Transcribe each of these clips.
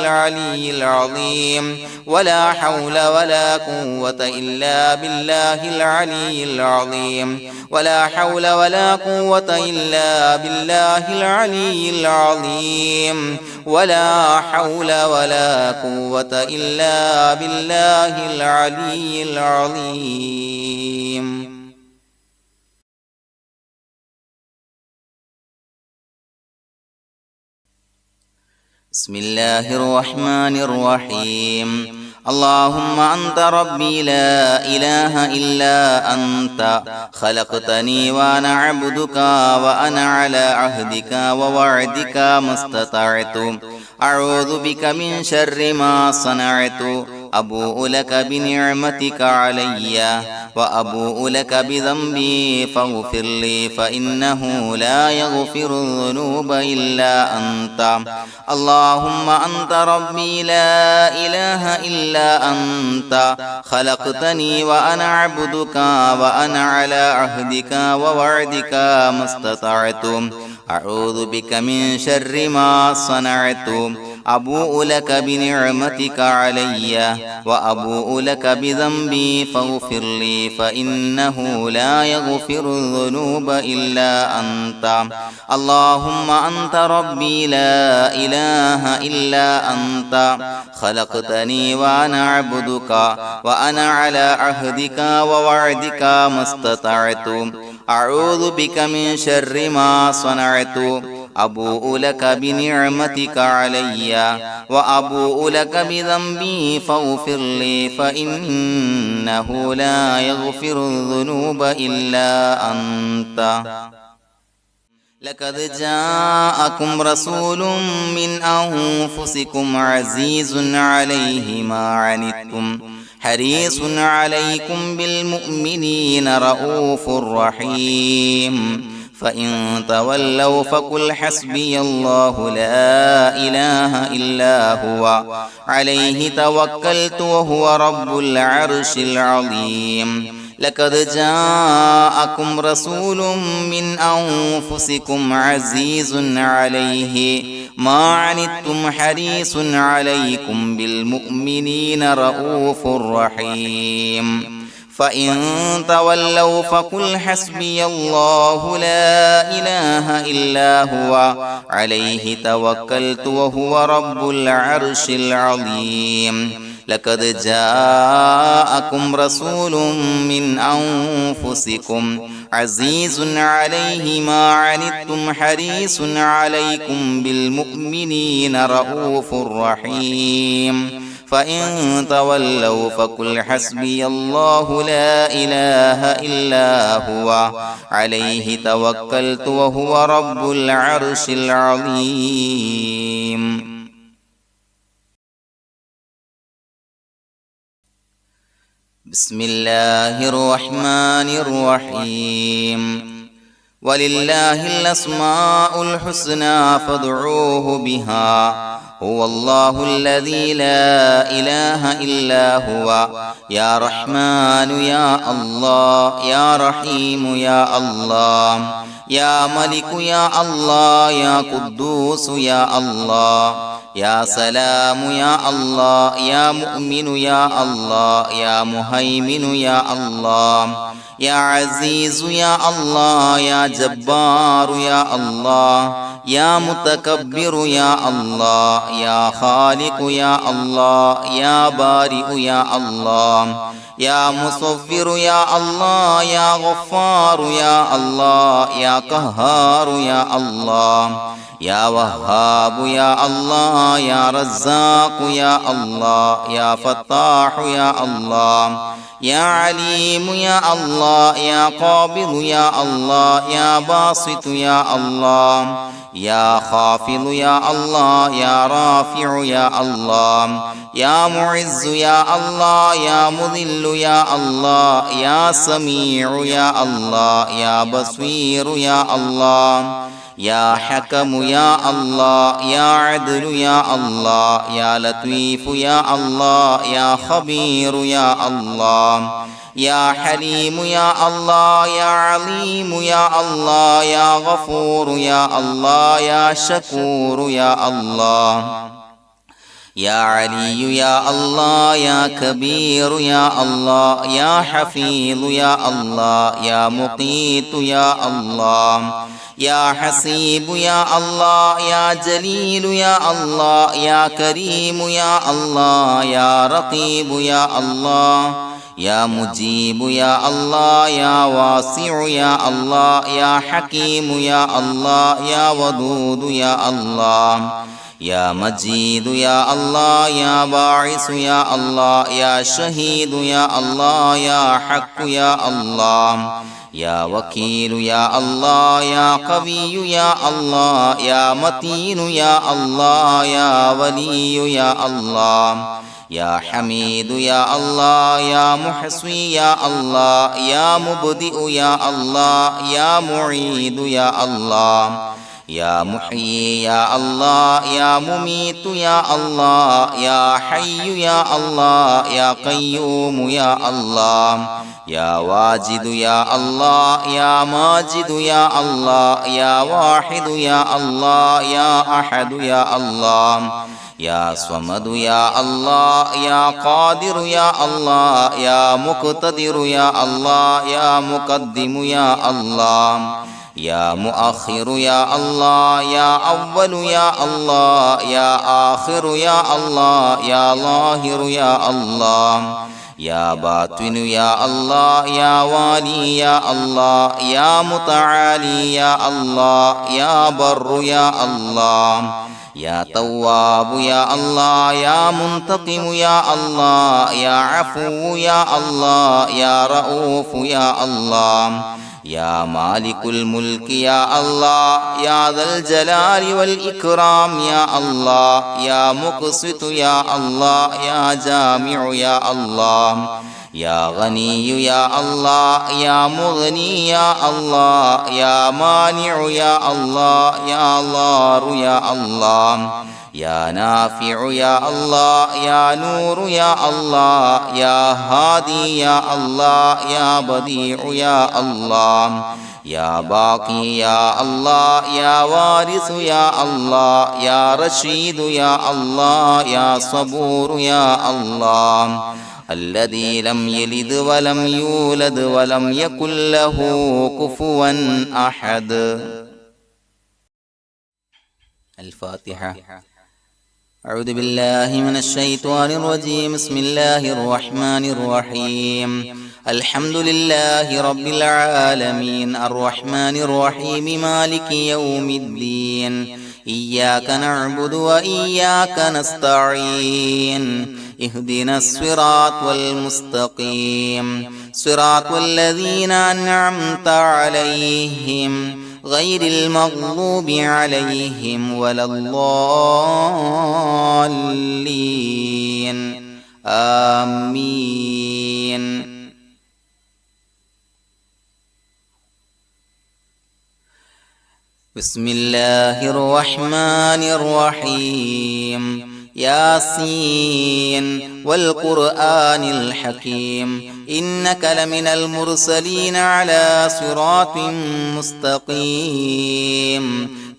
العلي العظيم ولا حول ولا قوة إلا بالله العلي العظيم ولا حول ولا قوة إلا بالله العلي العظيم ولا حول ولا قوة إلا بالله العلي العظيم. بسم الله الرحمن الرحيم. اللهم أنت ربي لا إله إلا أنت خلقتني وأنا عبدك وأنا على عهدك ووعدك ما استطعت أعوذ بك من شر ما صنعت أبوء لك بنعمتك علي وأبوء لك بذنبي فاغفر لي فإنه لا يغفر الذنوب إلا أنت. اللهم أنت ربي لا إله إلا أنت خلقتني وأنا عبدك وأنا على عهدك ووعدك ما استطعت أعوذ بك من شر ما صنعت أبوء لك بنعمتك علي وأبوء لك بذنبي فاغفر لي فإنه لا يغفر الذنوب إلا أنت. اللهم أنت ربي لا إله إلا أنت خلقتني وأنا عبدك وأنا على عهدك ووعدك ما استطعت أعوذ بك من شر ما صنعت أبوء لك بنعمتك علي وأبوء لك بذنبي فاغفر لي فإنه لا يغفر الذنوب إلا أنت. لقد جاءكم رسول من أنفسكم عزيز عليه ما عنتم حريص عليكم بالمؤمنين رؤوف رحيم. فإن تولوا فقل حسبي الله لا إله إلا هو عليه توكلت وهو رب العرش العظيم. لقد جاءكم رسول من أنفسكم عزيز عليه ما عنتم حريص عليكم بالمؤمنين رؤوف رحيم. فإن تولوا فقل حسبي الله لا إله إلا هو عليه توكلت وهو رب العرش العظيم. لقد جاءكم رسول من أنفسكم عزيز عليه ما عنتم حريص عليكم بالمؤمنين رؤوف رحيم. فإن تولوا فقل حسبي الله لا إله إلا هو عليه توكلت وهو رب العرش العظيم. بسم الله الرحمن الرحيم. ولله الأسماء الحسنى فادعوه بها هو الله الذي لا إله إلا هو يا رحمن يا الله يا رحيم يا الله يا ملك يا الله يا قدوس يا الله يا سلام يا الله يا مؤمن يا الله يا مهيمن يا الله يا عزيز يا الله يا جبار يا الله يا متكبر يا الله يا خالق يا الله يا بارئ يا الله يا مصفر يا الله يا غفار يا الله يا قهار يا الله يا وهاب يا الله يا رزاق يا الله يا فتاح يا الله يا عليم يا الله يا قابض يا الله يا باسط يا الله يا خافض يا الله يا رافع يا الله يا معز يا الله يا مذل يا الله يا سميع يا الله يا بصير يا الله يا حكم يا الله يا عدل يا الله يا لطيف يا الله يا خبير يا الله يا حليم يا الله يا عليم يا الله يا غفور يا الله يا شكور يا الله يا علي يا الله يا كبير يا الله يا حفيظ يا الله يا مقيت يا الله يا حسيب يا الله يا جليل يا الله يا كريم يا الله يا رقيب يا الله يا مجيب يا الله يا واسع يا الله يا حكيم يا الله يا ودود يا الله يا مجيد يا الله يا باعث يا الله يا شهيد يا الله يا حق يا الله يا وكيل يا الله يا قوي يا الله يا متين يا الله يا ولي يا الله يا حميد يا الله يا محصي يا الله يا مبدئ يا الله يا معيد يا الله يا محيي يا الله يا مميت يا الله يا حي يا الله يا قيوم يا الله يا واجد يا الله يا ماجد يا الله يا واحد يا الله يا أحد يا الله يا صمد يا الله يا قادر يا الله يا مقتدر يا الله يا مقدم يا الله يا مؤخر يا الله يا أول يا الله يا آخر يا الله يا ظاهر يا الله يا باطن يا الله يا والي يا الله يا متعالي يا الله يا بر يا الله يا تواب يا الله يا منتقم يا الله يا عفو يا الله يا رؤوف يا الله يا مالك الملك يا الله يا ذا الجلال والإكرام يا الله يا مقسط يا الله يا جامع يا الله يا غني يا الله يا مغني يا الله يا مانع يا الله يا ضار يا الله يا نافع يا الله يا نور يا الله يا هادي يا الله يا بديع يا الله يا باقي يا الله يا وارث يا الله يا رشيد يا الله يا صبور يا الله الذي لم يلد ولم يولد ولم يكن له كفوا أحد. الفاتحة. أعوذ بالله من الشيطان الرجيم. بسم الله الرحمن الرحيم. الحمد لله رب العالمين الرحمن الرحيم مالك يوم الدين إياك نعبد وإياك نستعين اهدنا الصراط المستقيم صراط الذين أنعمت عليهم غير المغضوب عليهم ولا الضالين آمين. بسم الله الرحمن الرحيم. ياسين والقرآن الحكيم إنك لمن المرسلين على صراط مستقيم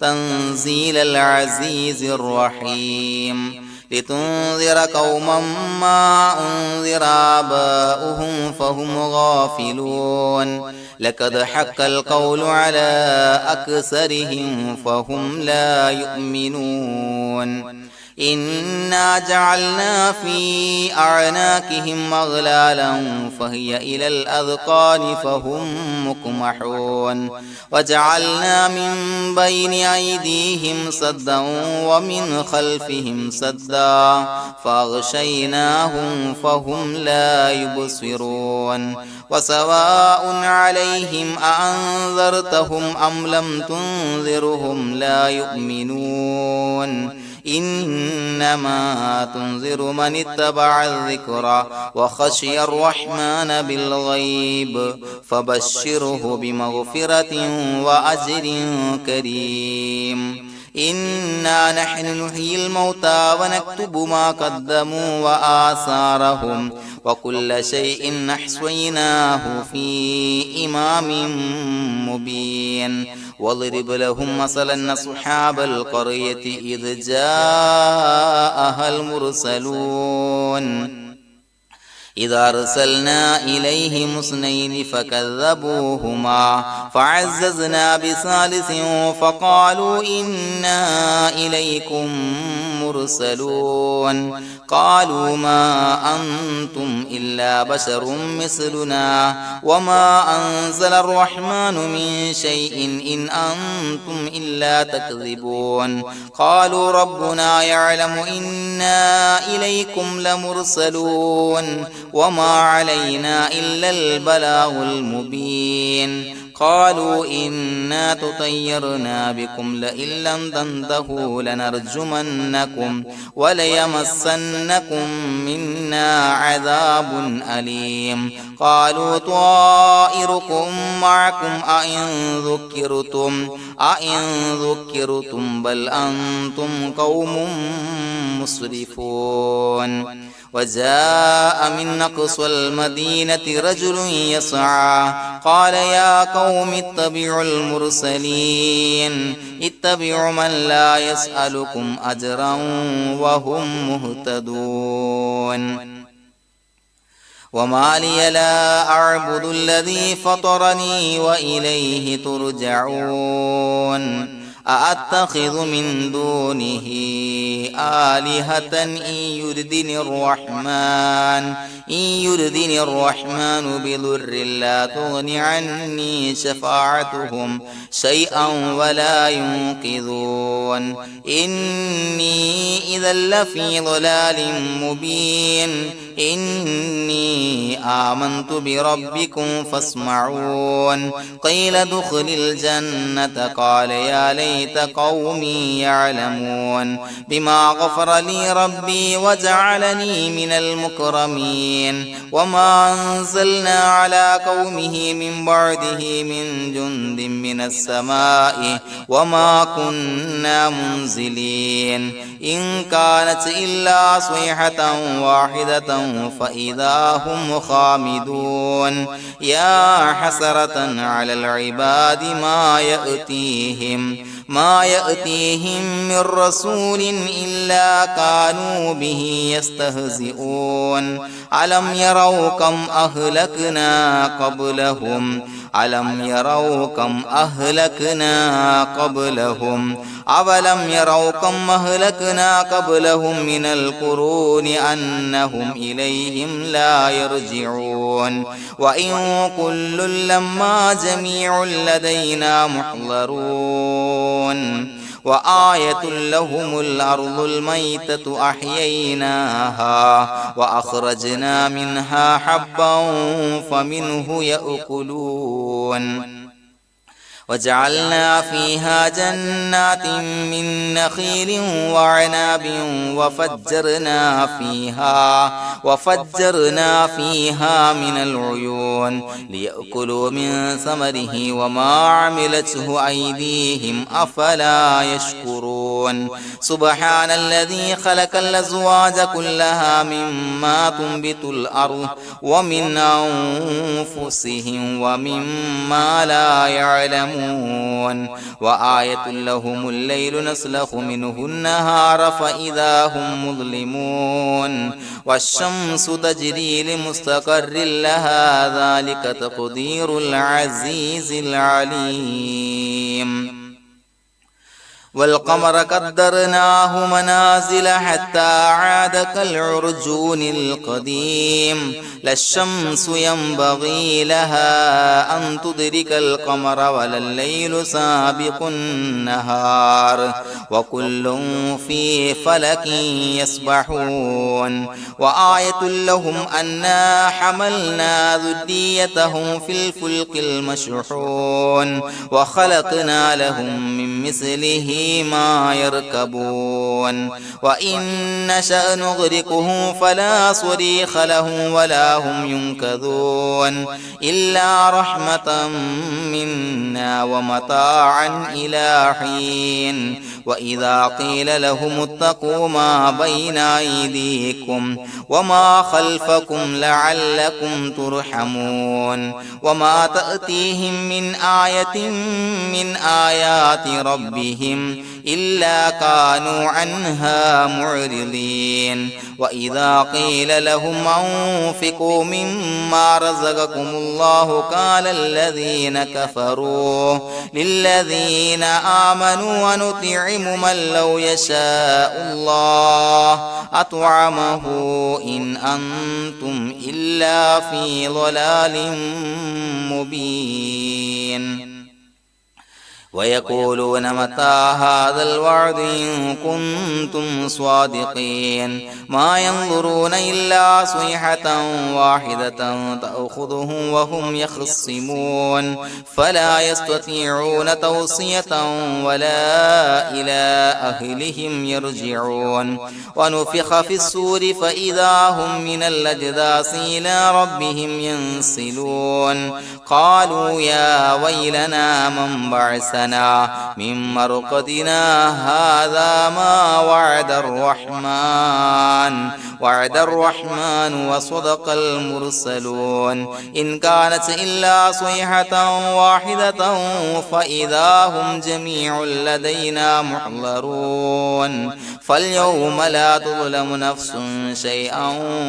تنزيل العزيز الرحيم لتنذر قوما ما أنذر آباؤهم فهم غافلون لقد حق القول على أكثرهم فهم لا يؤمنون إنا جعلنا في أعناقهم أغلالا فهي إلى الأذقان فهم مقمحون وجعلنا من بين أيديهم سدا ومن خلفهم سدا فأغشيناهم فهم لا يبصرون وسواء عليهم أأنذرتهم أم لم تنذرهم لا يؤمنون إنما تنذر من اتبع الذكر وخشي الرحمن بالغيب فبشره بمغفرة وأجر كريم. إنا نحن نحيي الموتى ونكتب ما قدموا وآثارهم وكل شيء أحصيناه في إمام مبين واضرب لهم مثلا أصحاب القرية إذ جاءها المرسلون إذا أرسلنا إليهم اثنين فكذبوهما فعززنا بثالث فقالوا إنا إليكم مرسلون قالوا ما أنتم إلا بشر مثلنا وما أنزل الرحمن من شيء إن أنتم إلا تكذبون قالوا ربنا يعلم إنا إليكم لمرسلون وما علينا إلا البلاغ المبين قالوا إنا تطيرنا بكم لئن لم تنتهوا لنرجمنكم وليمسنكم منا عذاب أليم قالوا طائركم معكم أئن ذكرتم بل أنتم قوم مسرفون وجاء من أقصى المدينة رجل يسعى قال يا قوم اتبعوا المرسلين اتبعوا من لا يسألكم أجرا وهم مهتدون وما لي لا أعبد الذي فطرني وإليه ترجعون أأتخذ من دونه آلهة إن يردني الرحمن بضر لا تغن عني شفاعتهم شيئا ولا ينقذون إني إذا لفي ضلال مبين إني آمنت بربكم فاسمعون قيل ادخل الجنة قال يا ليت قومي يعلمون بما غفر لي ربي وجعلني من المكرمين وما أنزلنا على قومه من بعده من جند من السماء وما كنا منزلين إن كانت إلا صيحة واحدة فإذا هم خامدون يا حسرة على العباد ما يأتيهم من رسول إلا كانوا به يستهزئون ألم يروا كم أهلكنا قبلهم أولم يروا كم أهلكنا قبلهم من القرون أنهم إليهم لا يرجعون وإن كل لما جميع لدينا محضرون وآية لهم الأرض الميتة أحييناها وأخرجنا منها حبا فمنه يأكلون وجعلنا فيها جنات من نخيل وعناب وفجرنا فيها من العيون ليأكلوا من ثمره وما عملته أيديهم أفلا يشكرون سبحان الذي خلق الأزواج كلها مما تنبت الأرض ومن أنفسهم ومما لا يعلمون وآية لهم الليل نسلخ منه النهار فإذا هم مظلمون والشمس تجري لمستقر لها ذلك تقدير العزيز العليم والقمر قدرناه منازل حتى عاد كالعرجون القديم لا الشمس ينبغي لها أن تدرك القمر ولا الليل سابق النهار وكل في فلك يسبحون وآية لهم أنا حملنا ذريتهم في الفلك المشحون وخلقنا لهم من مثله ما يركبون وإن نشأ نغرقهم فلا صريخ لهم ولا هم ينقذون إلا رحمة منا ومتاعا إلى حين وإذا قيل لهم اتقوا ما بين أيديكم وما خلفكم لعلكم ترحمون وما تأتيهم من آية من آيات ربهم إلا كانوا عنها معرضين وإذا قيل لهم أنفقوا مما رزقكم الله قال الذين كفروا للذين آمنوا ونطعم من لو يشاء الله أطعمه إن أنتم إلا في ضلال مبين ويقولون متى هذا الوعد إن كنتم صادقين ما ينظرون إلا صيحة واحدة تأخذهم وهم يخصمون فلا يستطيعون توصية ولا إلى أهلهم يرجعون ونفخ في الصور فإذا هم من الأجداث إلى ربهم ينسلون قالوا يا ويلنا من بعثنا من مرقدنا هذا ما وعد الرحمن وصدق المرسلون إن كانت إلا صيحة واحدة فإذا هم جميع لدينا محضرون فاليوم لا تظلم نفس شيئا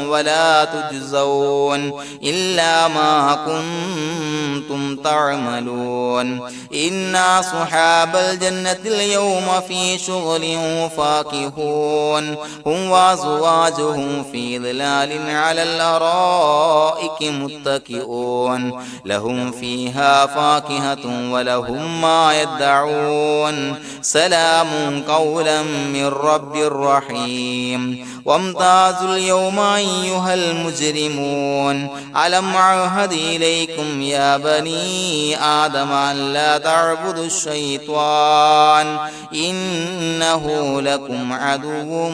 ولا تجزون إلا ما كنتم تعملون إنا أصحاب الجنة اليوم في شغل فاكهون هم وأزواجهم في ظلال على الأرائك متكئون لهم فيها فاكهة ولهم ما يدعون سلام قولا من رب رحيم وامتازوا اليوم أيها المجرمون ألم أعهد إليكم يا بني آدم أن لا تعبدوا الشيطان إنه لكم عدو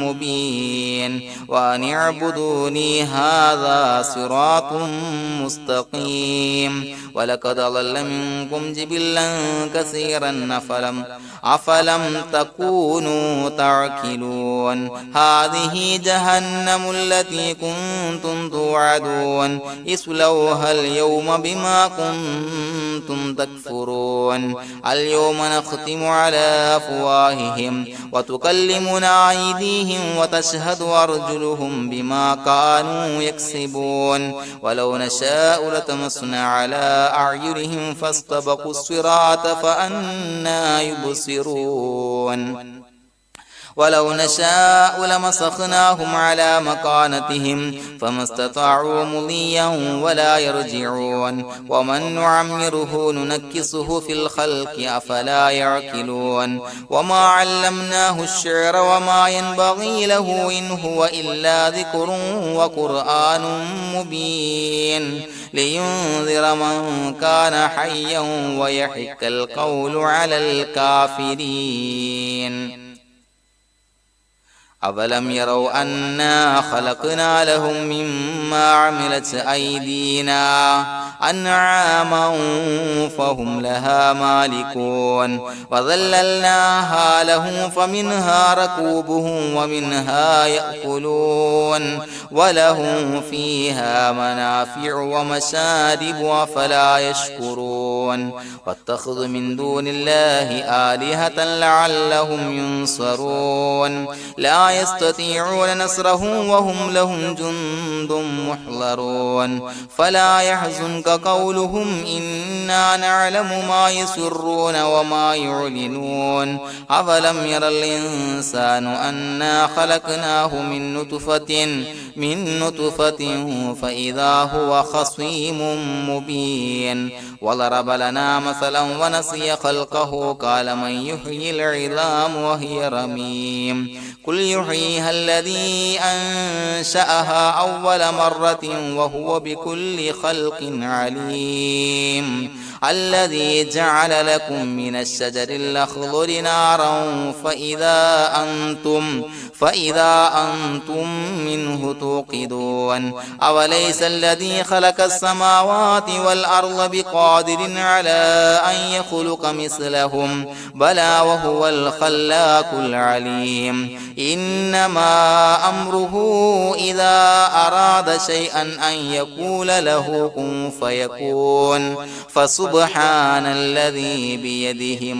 مبين وأن اعبدوني هذا صراط مستقيم ولقد ضل منكم جبلا كثيرا أفلم تكونوا تعقلون هذه جهنم التي كنتم توعدون اصلوها اليوم بما كنتم تكفرون اليوم نختم على أفواههم وتكلمنا أيديهم وتشهد أرجلهم بما كانوا يكسبون ولو نشاء لتمسنا على أعينهم فاستبقوا الصراط فأنى يبصرون ولو نشاء لمسخناهم على مكانتهم فما استطاعوا مضيا ولا يرجعون ومن نعمره ننكسه في الخلق أفلا يعقلون وما علمناه الشعر وما ينبغي له إن هو إلا ذكر وقرآن مبين لينذر من كان حيا ويحق القول على الكافرين أولم يروا أنا خلقنا لهم مما عملت أيدينا أنعاما فهم لها مالكون وظللناها لهم فمنها ركوبهم ومنها يأكلون ولهم فيها منافع ومشارب أفلا يشكرون واتخذوا من دون الله آلهة لعلهم ينصرون لا يستطيعون نصرهم وهم لهم جند محضرون فلا يحزنك قولهم إنا نعلم ما يسرون وما يعلنون أفلم ير الإنسان أنا خلقناه من نطفة فإذا هو خصيم مبين وضرب لنا مثلا ونسي خلقه قال من يحيي العظام وهي رميم قل يحييها الذي أنشأها أول مرة وهو بكل خلق عليم الذي جعل لكم من الشجر الأخضر نارا فإذا أنتم منه توقدون أوليس الذي خلق السماوات والأرض بقادر على أن يخلق مثلهم بلى وهو الخلاق العليم إنما أمره إذا أراد شيئا أن يقول له كن فيكون فسبحان الذي بيده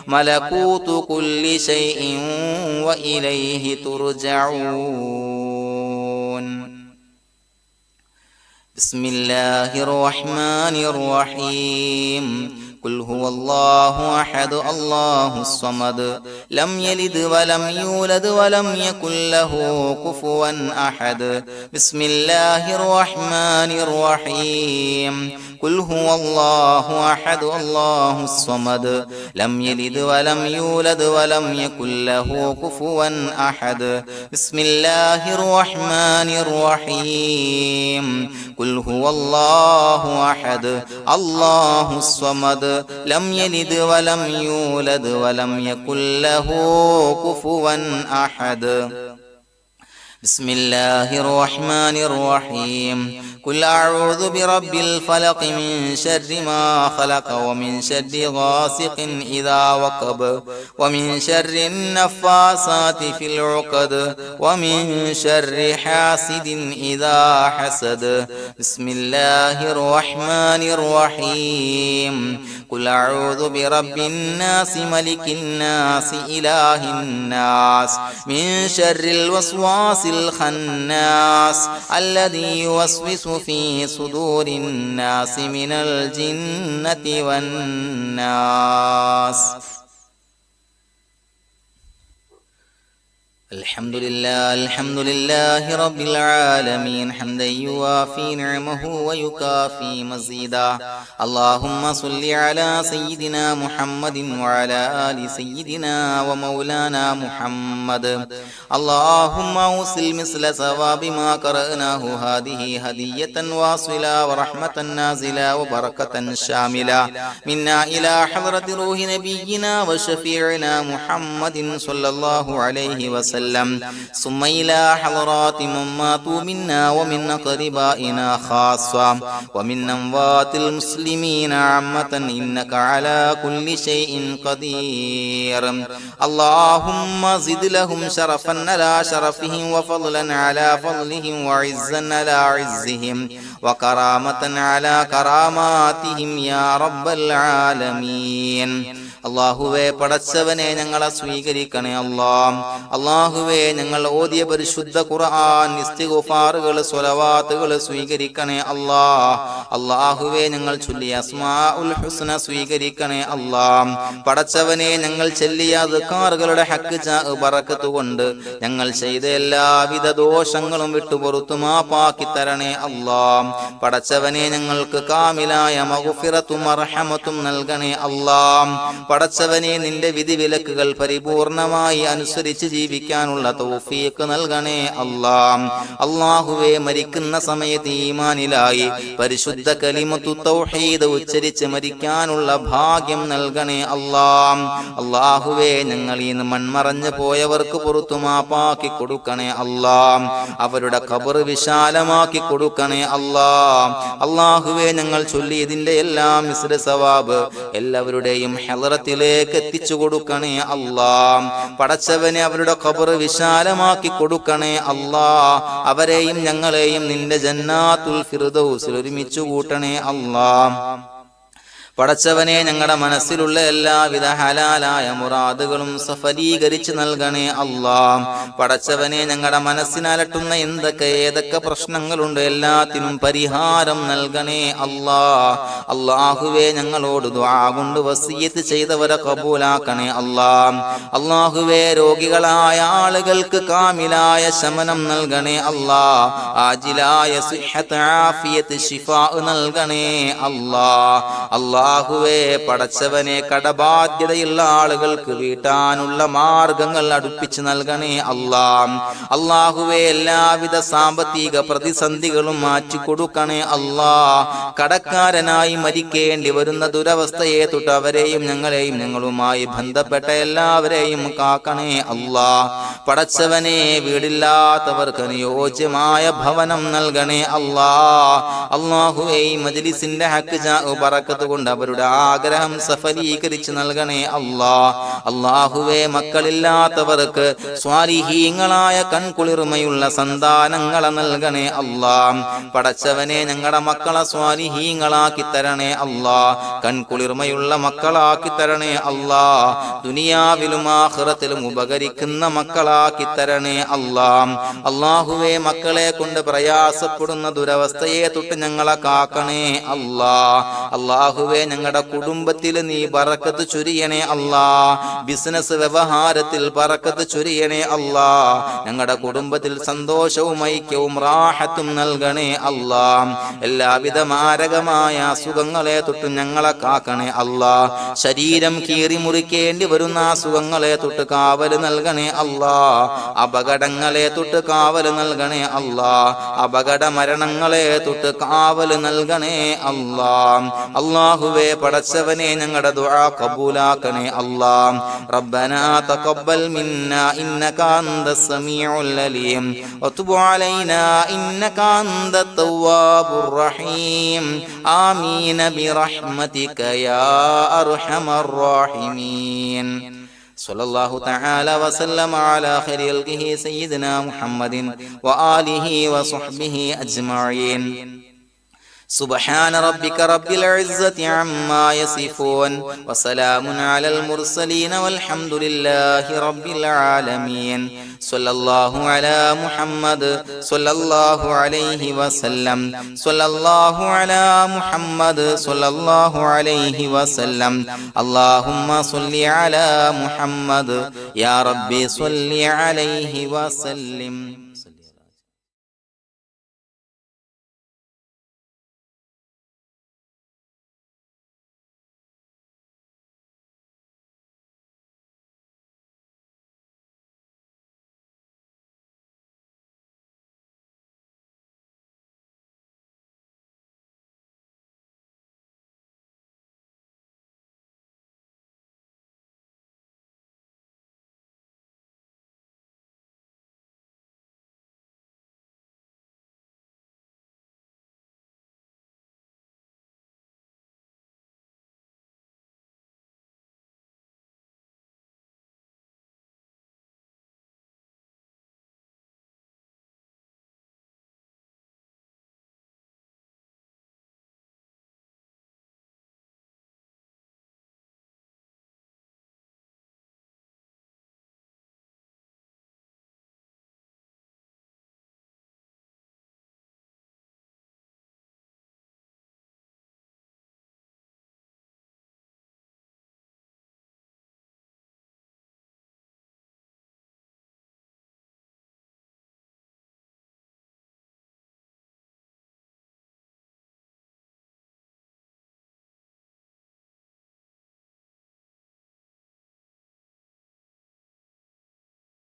ملكوت كل شيء وإليه ترجعون بسم الله الرحمن الرحيم قل هو الله أحد الله الصمد لم يلد ولم يولد ولم يكن له كفوا أحد بسم الله الرحمن الرحيم قل هو الله أحد الله الصمد لم يلد ولم يولد ولم يكن له كفوا أحد بسم الله الرحمن الرحيم قل هو الله أحد الله الصمد لم يلد ولم يولد ولم يكن له كفوا أحد بسم الله الرحمن الرحيم قل أعوذ برب الفلق من شر ما خلق ومن شر غاسق إذا وقب ومن شر النفاثات في العقد ومن شر حاسد إذا حسد بسم الله الرحمن الرحيم قل أعوذ برب الناس ملك الناس إله الناس من شر الوسواس الخناس الذي يوسوس في صدور الناس من الجنة والناس الحمد لله رب العالمين حمدا يوافي نعمه ويكافي مزيدا اللهم صل على سيدنا محمد وعلى آل سيدنا ومولانا محمد اللهم أوصل مثل ثواب ما قرأناه هذه هدية واصلة ورحمة نازلة وبركة شاملة منا إلى حضرة روح نبينا وشفيعنا محمد صلى الله عليه وسلم ثم إلى حضرات من ماتوا منا ومن أقربائنا خاصة ومن أموات المسلمين عامة إنك على كل شيء قدير اللهم زد لهم شرفا على شرفهم وفضلا على فضلهم وعزا على عزهم وكرامة على كراماتهم يا رب العالمين അല്ലാഹുവേ പടച്ചവനെ ഞങ്ങളെ സ്വീകരിക്കണേ അല്ലാഹുവേ ഞങ്ങൾ ഓതിയ പരിശുദ്ധ ഖുർആൻ ഇസ്തിഗ്ഫാറുകൾ സ്വലവാത്തുകൾ സ്വീകരിക്കണേ അല്ലാഹുവേ ഞങ്ങൾ ചൊല്ലിയ അസ്മാഉൽ ഹുസ്ന സ്വീകരിക്കണേ പടച്ചവനെ ഞങ്ങൾ ചൊല്ലിയ അദ്കാറുകളുടെ ഹക്ക് ബറക്കത്ത് കൊണ്ട് ഞങ്ങൾ ചെയ്ത എല്ലാവിധ ദോഷങ്ങളും വിട്ടുപുറത്തു മാപ്പാക്കി തരണേ പടച്ചവനെ ഞങ്ങൾക്ക് കാമിലായ മഗ്ഫിറത്തും മർഹമത്തും നൽകണേ പടച്ചവനെ നിന്റെ വിധിവിലക്കുകൾ പരിപൂർണമായി അനുസരിച്ച് ജീവിക്കാനുള്ള തൗഫീഖ് നൽകണേ അല്ലാഹുവേ മരിക്കുന്ന സമയത്ത് ഈമാനിലായി പരിശുദ്ധ കലിമത്തു തൗഹീദ് ഉച്ചരിച്ച് മരിക്കാനുള്ള ഭാഗ്യം നൽകണേ അല്ലാഹുവേ ഞങ്ങൾ ഈ മൺമറഞ്ഞു പോയവർക്ക് പുറത്തു മാപ്പാക്കി കൊടുക്കണേ അവരുടെ ഖബർ വിശാലമാക്കി കൊടുക്കണേ അല്ലാഹുവേ ഞങ്ങൾ ചൊല്ലിയതിന്റെ എല്ലാം മിസ്ര സവാബ് എല്ലാവരുടെയും ഹളറത്തിലേക്ക് എത്തിച്ചു കൊടുക്കണേ പടച്ചവനെ അവരുടെ ഖബർ വിശാലമാക്കി കൊടുക്കണേ അവരെയും ഞങ്ങളെയും നിന്റെ ജന്നാത്തുൽ ഫിർദൗസിൽ ഒരുമിച്ച് കൂട്ടണേ പടച്ചവനെ ഞങ്ങളുടെ മനസ്സിലുള്ള എല്ലാവിധ ഹലാലായ മുറാദുകളും സഫലീകരിച്ച് നൽകണേ പടച്ചവനെ ഞങ്ങളുടെ മനസ്സിനലട്ടുന്ന ഏതൊക്കെ പ്രശ്നങ്ങളുണ്ട് എല്ലാത്തിനും പരിഹാരം നൽകണേ അല്ലാഹുവേ ഞങ്ങളോട് ദുആ കൊണ്ട് വസിയത്ത് ചെയ്തവരെ കബൂലാക്കണേ അല്ലാഹുവേ രോഗികളായ ആളുകൾക്ക് കാമിലായ ശമനം നൽകണേ ആജിലായ സിഹ്ഹത്ത് ആഫിയത്ത് ശിഫാ നൽകണേ അല്ലാഹുവേ പടച്ചവനെ കടബാധ്യതയുള്ള ആളുകൾക്ക് വീട്ടാനുള്ള മാർഗങ്ങൾ അടുപ്പിച്ച് നൽകണേ അല്ലാഹുവേ എല്ലാവിധ സാമ്പത്തിക പ്രതിസന്ധികളും മാറ്റിക്കൊടുക്കണേ കടക്കാരനായി മരിക്കേണ്ടി വരുന്ന ദുരവസ്ഥയെ തൊട്ട് അവരെയും ഞങ്ങളെയും ഞങ്ങളുമായി ബന്ധപ്പെട്ട എല്ലാവരെയും കാക്കണേ പടച്ചവനെ വീടില്ലാത്തവർക്ക് അനുയോജ്യമായ ഭവനം നൽകണേ അല്ലാഹുവേ മജ്ലിസിന്റെ ഹക്ക് ബറക്കത്ത് കൊണ്ട് അവരുടെ ആഗ്രഹം സഫലീകരിച്ച് നൽകണേ അല്ലാഹുവേ മക്കളില്ലാത്തവർക്ക് സ്വാലിഹീങ്ങളായ കൺകുളിർമയുള്ള സന്താനങ്ങളെ നൽകണേ പടച്ചവനെ ഞങ്ങളുടെ മക്കളെ സ്വാലിഹീങ്ങളാക്കി തരണേ കൺകുളിർമയുള്ള മക്കളാക്കി തരണേ ദുനിയാവിലും ആഖിറത്തിലും ഉപകരിക്കുന്ന മക്കളാക്കി തരണേ അല്ലാഹുവേ മക്കളെ കൊണ്ട് പ്രയാസപ്പെടുന്ന ദുരവസ്ഥയെ തൊട്ട് ഞങ്ങളെ കാക്കണേ അല്ലാഹുവേ ഞങ്ങളുടെ കുടുംബത്തിൽ നീ ബറക്കത്ത് ചൊരിയണേ ബിസിനസ് വ്യവഹാരത്തിൽ ബറക്കത്ത് ചൊരിയണേ ഞങ്ങളുടെ കുടുംബത്തിൽ സന്തോഷവും ഐക്യവും റാഹത്തും നൽകണേ എല്ലാവിധ മാരകമായ അസുഖങ്ങളെ തൊട്ട് ഞങ്ങളെ കാക്കണേ ശരീരം കീറി മുറിക്കേണ്ടി വരുന്ന അസുഖങ്ങളെ തൊട്ട് കാവല് നൽകണേ അപകടങ്ങളെ തൊട്ട് കാവല് നൽകണേ അപകട മരണങ്ങളെ തൊട്ട് കാവല് നൽകണേ അല്ലാഹുവേ പടച്ചവനെ ഞങ്ങളുടെ ദുആ കബൂലാക്കണേ റബ്ബനാ തഖബ്ബൽ മിന്നാ ഇന്നക അന്തസ് സമീഉൽ അലീം വതുബ് അലൈനാ ഇന്നക അന്തത് തവ്വാബുർ റഹീം ആമീൻ ബിറഹ്മതിക യാ അർഹമർ റഹീമീൻ സല്ലല്ലാഹു തആല വസല്ലമ അലാ ഖൈരിൽ ഖൽഖിഹി സയ്യിദിനാ മുഹമ്മദിൻ വആലിഹി വസഹ്ബിഹി അജ്മഈൻ سبحان ربك رب العزة عما يصفون وسلام على المرسلين والحمد لله رب العالمين صلى الله على محمد صلى الله عليه وسلم صلى الله على محمد صلى الله عليه وسلم اللهم صل على محمد يا ربي صل عليه وسلم